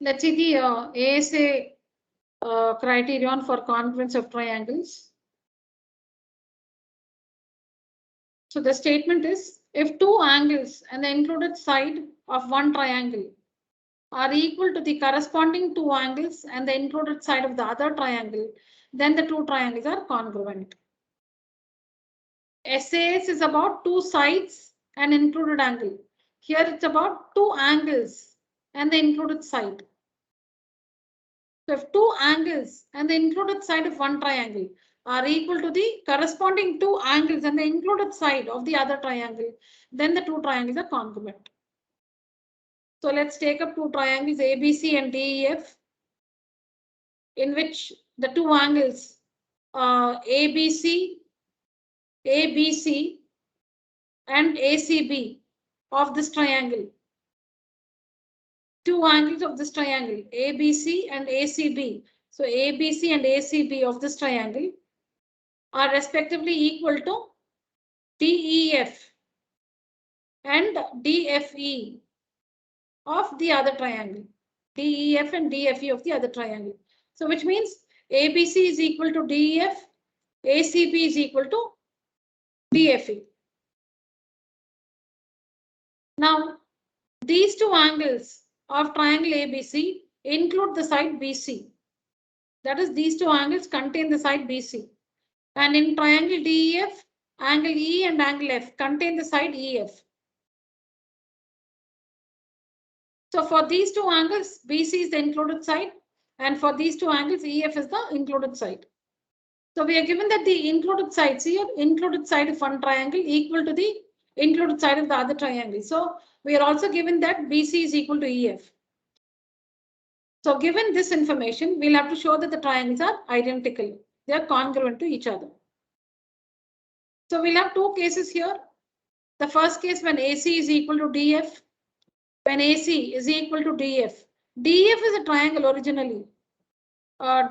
Let's see the ASA criterion for congruence of triangles. So the statement is, if two angles and the included side of one triangle are equal to the corresponding two angles and the included side of the other triangle, then the two triangles are congruent. SAS is about two sides and included angle. Here it's about two angles and the included side. So if two angles and the included side of one triangle are equal to the corresponding two angles and the included side of the other triangle, then the two triangles are congruent. So let's take up two triangles ABC and DEF, in which the two angles ABC and ACB of this triangle. Two angles of this triangle, ABC and ACB. So ABC and ACB of this triangle are respectively equal to DEF and DFE of the other triangle. DEF and DFE of the other triangle. So which means ABC is equal to DEF, ACB is equal to DFE. Now, these two angles of triangle ABC include the side BC. That is, these two angles contain the side BC. And in triangle DEF, angle E and angle F contain the side EF. So for these two angles, BC is the included side, and for these two angles, EF is the included side. So we are given that the included sides here, included side of one triangle equal to the included side of the other triangle. So we are also given that BC is equal to EF. So given this information, we'll have to show that the triangles are identical. They are congruent to each other. So we'll have two cases here. The first case when AC is equal to DF, when AC is equal to DF. DF is a triangle originally.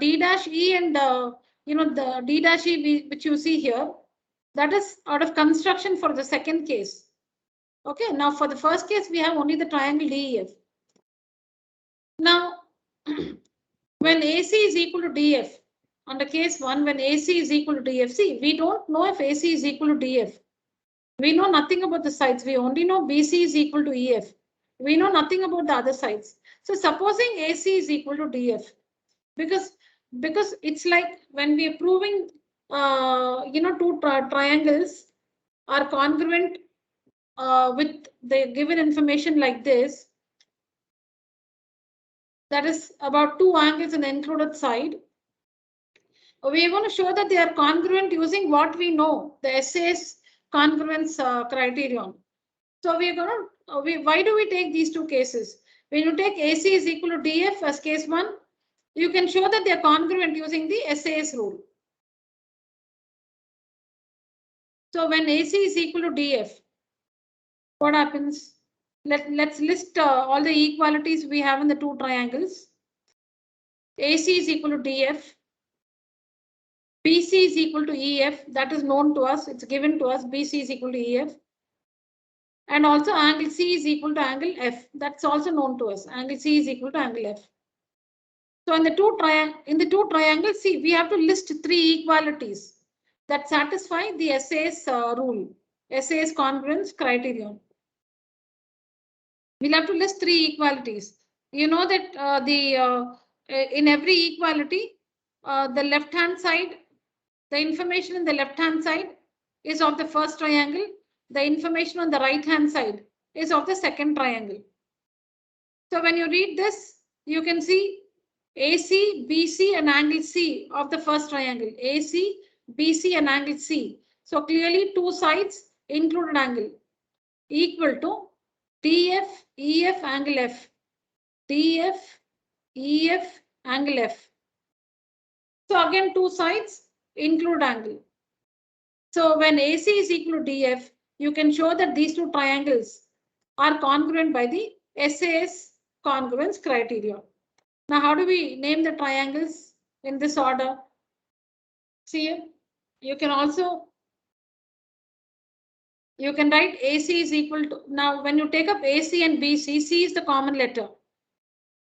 D dash E and the D dash E which you see here, that is out of construction for the second case. Okay, now for the first case, we have only the triangle DEF. Now, when AC is equal to DF, under case 1, when AC is equal to DF, see, we don't know if AC is equal to DF. We know nothing about the sides. We only know BC is equal to EF. We know nothing about the other sides. So supposing AC is equal to DF, because it's like when we are proving, two triangles are congruent with the given information like this, that is about two angles in the included side. We are going to show that they are congruent using what we know, the SAS congruence criterion. So we are going to, why do we take these two cases? When you take AC is equal to DF as case 1, you can show that they are congruent using the SAS rule. So when AC is equal to DF, what happens? Let's list all the equalities we have in the two triangles. AC is equal to DF. BC is equal to EF. That is known to us. It's given to us. BC is equal to EF. And also angle C is equal to angle F. That's also known to us. Angle C is equal to angle F. So in the two triangles, see, we have to list three equalities that satisfy the SAS rule, SAS congruence criterion. We'll have to list three equalities. You know that in every equality, the left-hand side, the information in the left-hand side is of the first triangle. The information on the right-hand side is of the second triangle. So when you read this, you can see AC, BC and angle C of the first triangle. AC, BC and angle C. So clearly two sides included angle equal to DF, EF angle F. DF, EF angle F. So again two sides include angle. So when AC is equal to DF, you can show that these two triangles are congruent by the SAS congruence criterion. Now, how do we name the triangles in this order? See, you can write AC is equal to, now when you take up AC and BC, C is the common letter.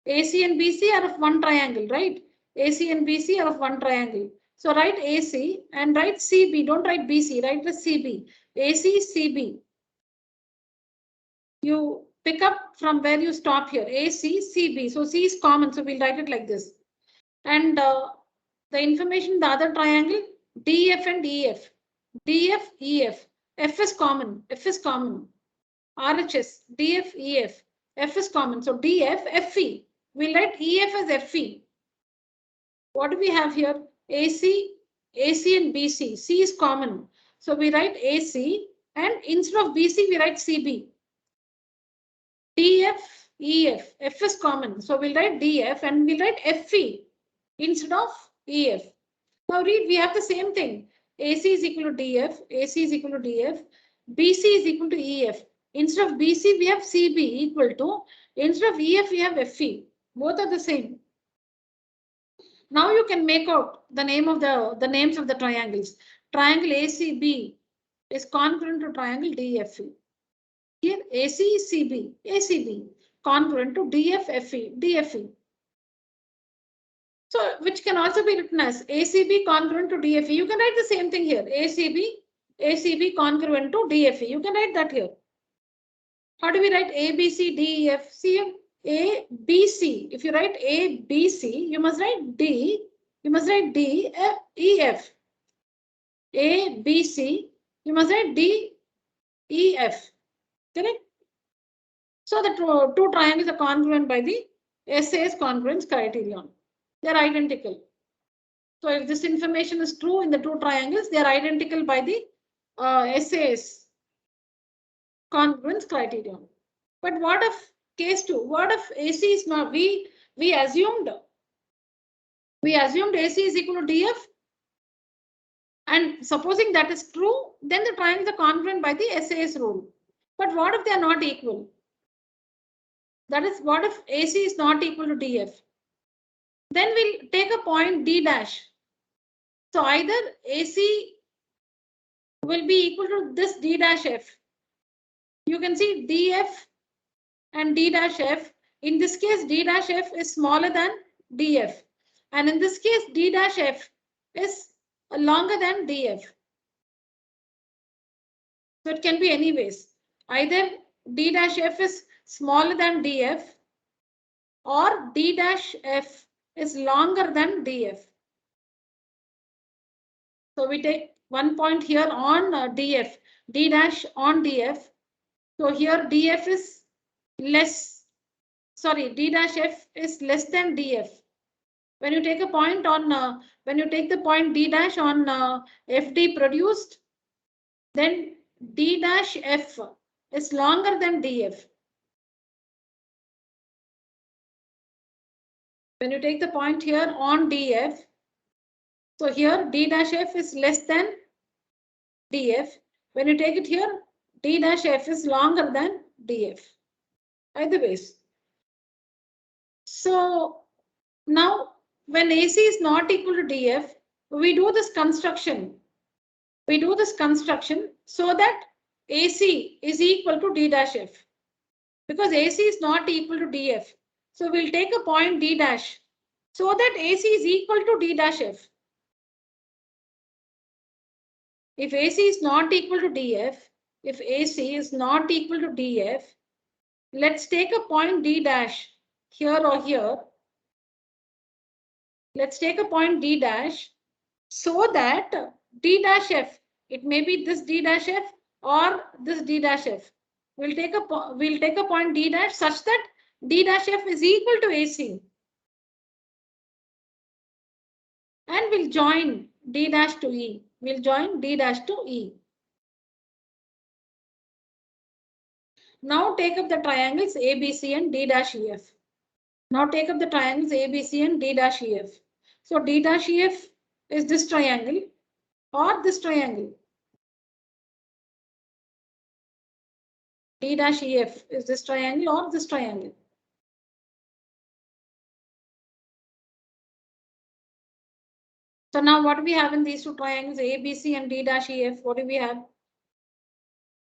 AC and BC are of one triangle, right? AC and BC are of one triangle. So write AC and write CB. Don't write BC, write the CB. AC, CB. You pick up from where you stop here. AC, CB. So C is common, so we'll write it like this. And the information, the other triangle, DF and EF. DF, EF. F is common. F is common. RHS, DF, EF. F is common. So DF, FE. We'll write EF as FE. What do we have here? AC, AC and BC. C is common. So we write AC and instead of BC, we write CB. DF, EF. F is common. So we'll write DF and we'll write FE instead of EF. Now read, we have the same thing. AC is equal to DF, AC is equal to DF, BC is equal to EF. Instead of BC, we have CB equal to, instead of EF, we have FE. Both are the same. Now you can make out the names of the triangles. Triangle ACB is congruent to triangle DFE. Here ACCB, ACB, congruent to DFFE, DFE. So which can also be written as ACB congruent to DFE. You can write the same thing here. ACB congruent to DFE. You can write that here. How do we write ABC, DEF? See, ABC. If you write ABC, you must write D. You must write D, F, EF. ABC, you must write D, EF. Correct? So the two triangles are congruent by the SAS congruence criterion. They are identical. So if this information is true in the two triangles, they are identical by the SAS congruence criterion. But what if case 2? What if AC is not? We assumed AC is equal to DF. And supposing that is true, then the triangles are congruent by the SAS rule. But what if they are not equal? That is, what if AC is not equal to DF? Then we'll take a point D dash. So either AC will be equal to this D dash F. You can see DF and D dash F. In this case, D dash F is smaller than DF. And in this case, D dash F is longer than DF. So it can be any ways. Either D dash F is smaller than DF or D dash F is longer than DF. So we take one point here on DF, D dash on DF. So here DF is less, sorry, D dash F is less than DF. When you take a point on, when you take the point D dash on FD produced, then D dash F is longer than DF. When you take the point here on DF, so here D dash F is less than DF. When you take it here, D dash F is longer than DF. Either ways. So now when AC is not equal to DF, we do this construction. We do this construction so that AC is equal to D dash F. Because AC is not equal to DF. So we'll take a point D dash so that AC is equal to D dash F. If AC is not equal to DF, if AC is not equal to DF, let's take a point D dash here or here. Let's take a point D dash so that D dash F, it may be this D dash F or this D dash F. We'll take a point D dash such that D dash F is equal to AC. And we'll join D dash to E. We'll join D dash to E. Now take up the triangles ABC and D dash EF. Now take up the triangles ABC and D dash EF. So D dash EF is this triangle or this triangle. D dash EF is this triangle or this triangle. So now what do we have in these two triangles, ABC and D dash EF? What do we have?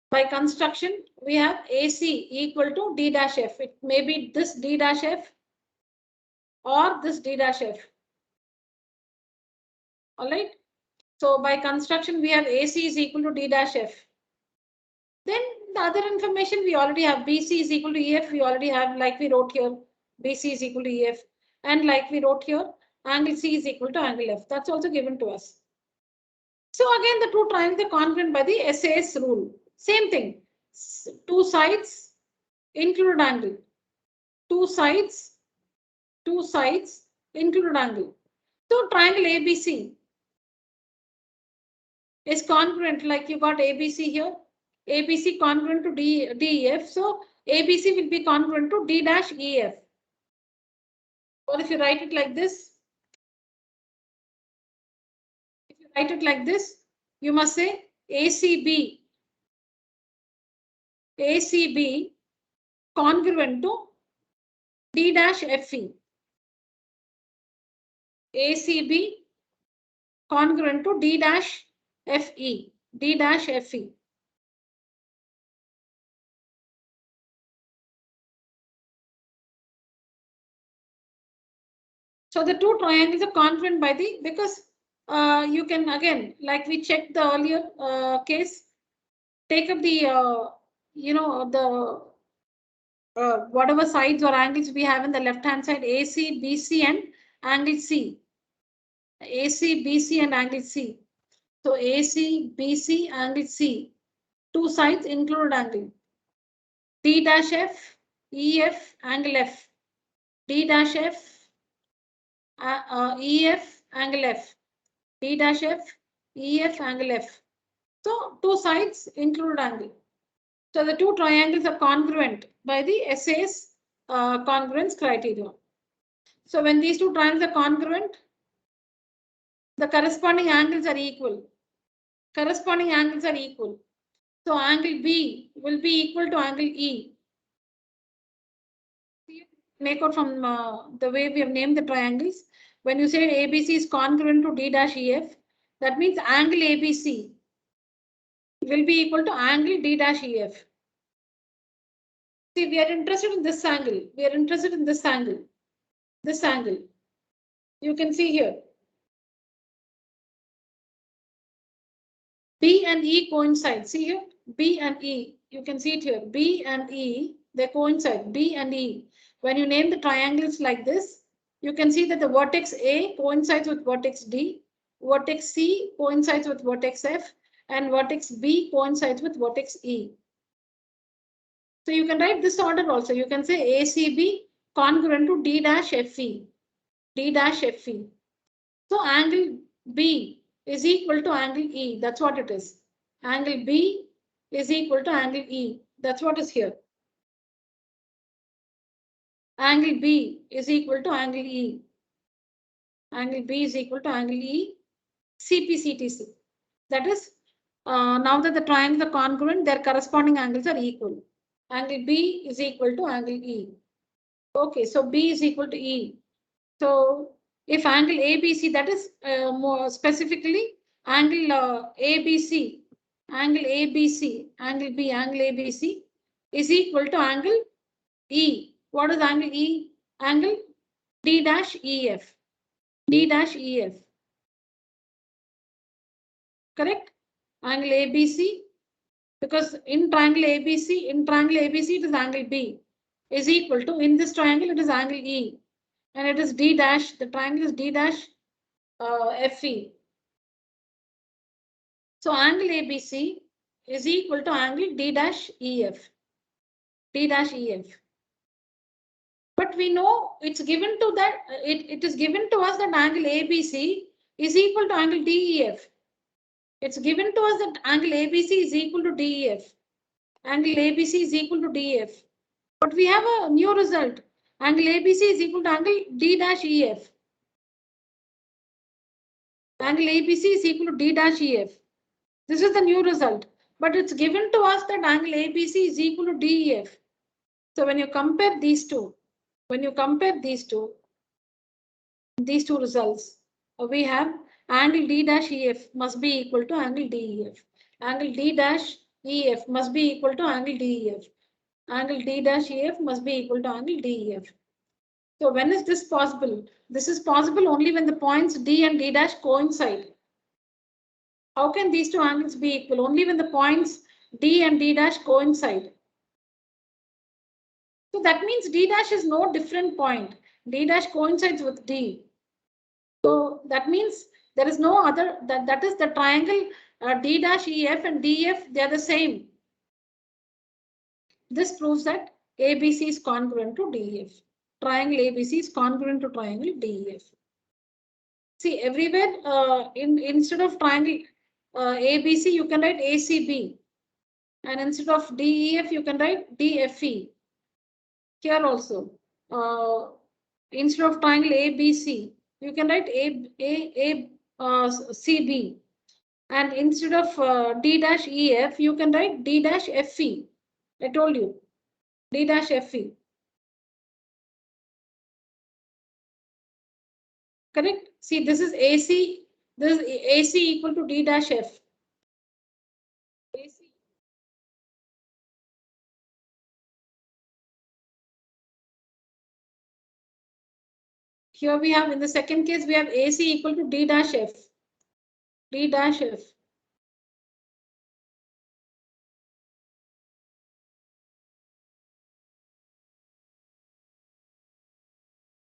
By construction, we have AC equal to D dash F. It may be this D dash F or this D dash F. All right. So by construction, we have AC is equal to D dash F. Then the other information we already have, BC is equal to EF. We already have, like we wrote here, BC is equal to EF. And like we wrote here, angle C is equal to angle F. That's also given to us. So again, the two triangles are congruent by the SAS rule. Same thing. Two sides included angle. Two sides included angle. So triangle ABC is congruent, like you got ABC here. ABC congruent to DEF. So ABC will be congruent to D dash EF. Or if you write it like this, you must say ACB congruent to D dash FE. ACB congruent to D dash FE. D dash FE. So the two triangles are congruent by the, because you can again, like we checked the earlier case, take up the, whatever sides or angles we have in the left hand side, AC, BC and angle C. AC, BC and angle C. So AC, BC, angle C. Two sides included angle. D dash F, EF, angle F. D dash F, EF, angle F. D dash F, EF, angle F. So two sides included angle. So the two triangles are congruent by the SAS congruence criteria. So when these two triangles are congruent, the corresponding angles are equal. Corresponding angles are equal. So angle B will be equal to angle E. Make out from the way we have named the triangles. When you say ABC is congruent to D dash EF, that means angle ABC will be equal to angle D dash EF. See, we are interested in this angle. We are interested in this angle. This angle. You can see here. B and E coincide. See here, B and E. You can see it here. B and E, they coincide. B and E. When you name the triangles like this, you can see that the vertex A coincides with vertex D, vertex C coincides with vertex F, and vertex B coincides with vertex E. So you can write this order also. You can say ACB congruent to D dash FE. D dash FE. So angle B is equal to angle E. That's what it is. Angle B is equal to angle E. That's what is here. Angle B is equal to angle E. Angle B is equal to angle E. CPCTC. That is, now that the triangles are congruent, their corresponding angles are equal. Angle B is equal to angle E. Okay, so B is equal to E. So if angle ABC, that is more specifically angle ABC, angle ABC, angle B, angle ABC is equal to angle E. What is angle E? Angle D dash EF. D dash EF. Correct? Angle ABC, because in triangle ABC, it is angle B is equal to, in this triangle, it is angle E. And it is D dash, the triangle is D dash FE. So angle ABC is equal to angle D dash EF. D dash EF. But we know it's given to that, it is given to us that angle ABC is equal to angle DEF. It's given to us that angle ABC is equal to DEF. Angle ABC is equal to DEF. But we have a new result. Angle ABC is equal to angle D dash EF. Angle ABC is equal to D dash EF. This is the new result. But it's given to us that angle ABC is equal to DEF. So when you compare these two, these two results, we have angle D dash EF must be equal to angle DEF. Angle D dash EF must be equal to angle DEF. Angle D dash EF must be equal to angle DEF. So when is this possible? This is possible only when the points D and D dash coincide. How can these two angles be equal? Only when the points D and D dash coincide. So that means D dash is no different point. D dash coincides with D. So that means there is no other, that is the triangle D dash EF and DF, they are the same. This proves that ABC is congruent to DEF. Triangle ABC is congruent to triangle DEF. See, everywhere instead of triangle ABC, you can write ACB. And instead of DEF, you can write DFE. Here also, instead of triangle ABC, you can write CB. And instead of D dash EF, you can write D dash FE. I told you, D dash FE. Correct? See, this is AC. This is AC equal to D dash F. AC. Here we have, in the second case, we have AC equal to D dash F. D dash F.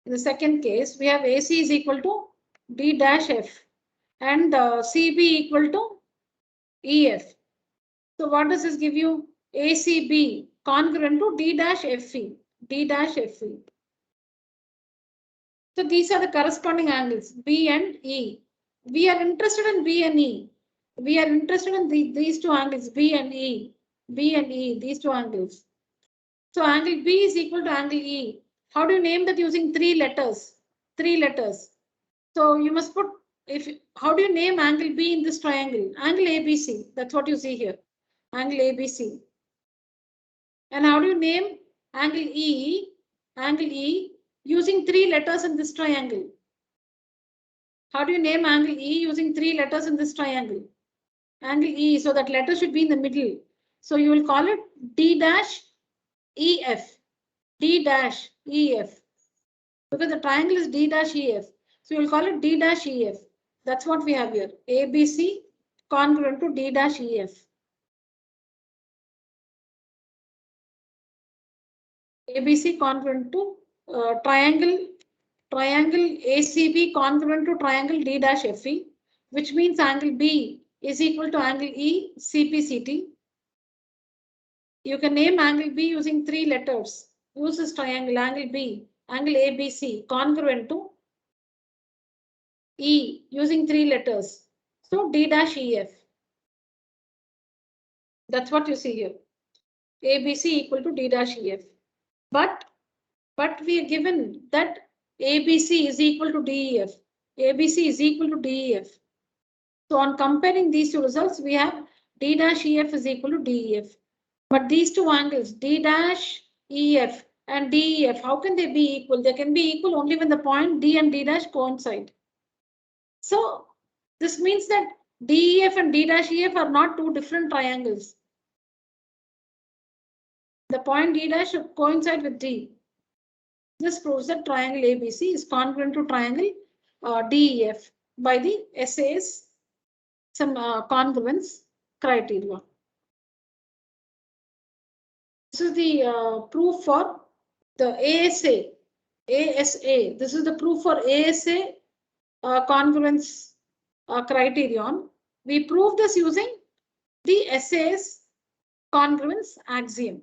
In the second case, we have AC is equal to D dash F and CB equal to EF. So what does this give you? ACB congruent to D dash FE. D dash FE. So these are the corresponding angles B and E. We are interested in B and E. We are interested in these two angles B and E. B and E, these two angles. So angle B is equal to angle E. How do you name that using three letters? Three letters. So you must put, how do you name angle B in this triangle? Angle ABC. That's what you see here. Angle ABC. And how do you name angle E? Angle E using three letters in this triangle. How do you name angle E using three letters in this triangle? Angle E, so that letter should be in the middle. So you will call it D dash EF. D dash EF. Because the triangle is D dash EF. So you will call it D dash EF. That's what we have here. ABC congruent to D dash EF. ABC congruent to triangle ACB congruent to triangle D dash FE, which means angle B is equal to angle E CPCT. You can name angle B using three letters. Use this triangle, angle B, angle ABC congruent to E using three letters. So D dash EF. That's what you see here. ABC equal to D dash EF. But we are given that ABC is equal to DEF. ABC is equal to DEF. So on comparing these two results, we have D dash EF is equal to DEF. But these two angles, D dash EF and DEF, how can they be equal? They can be equal only when the point D and D dash coincide. So this means that DEF and D dash EF are not two different triangles. The point D dash should coincide with D. This proves that triangle ABC is congruent to triangle DEF by the SAS some congruence criteria. This is the proof for the ASA. This is the proof for ASA congruence criterion. We prove this using the SAS congruence axiom.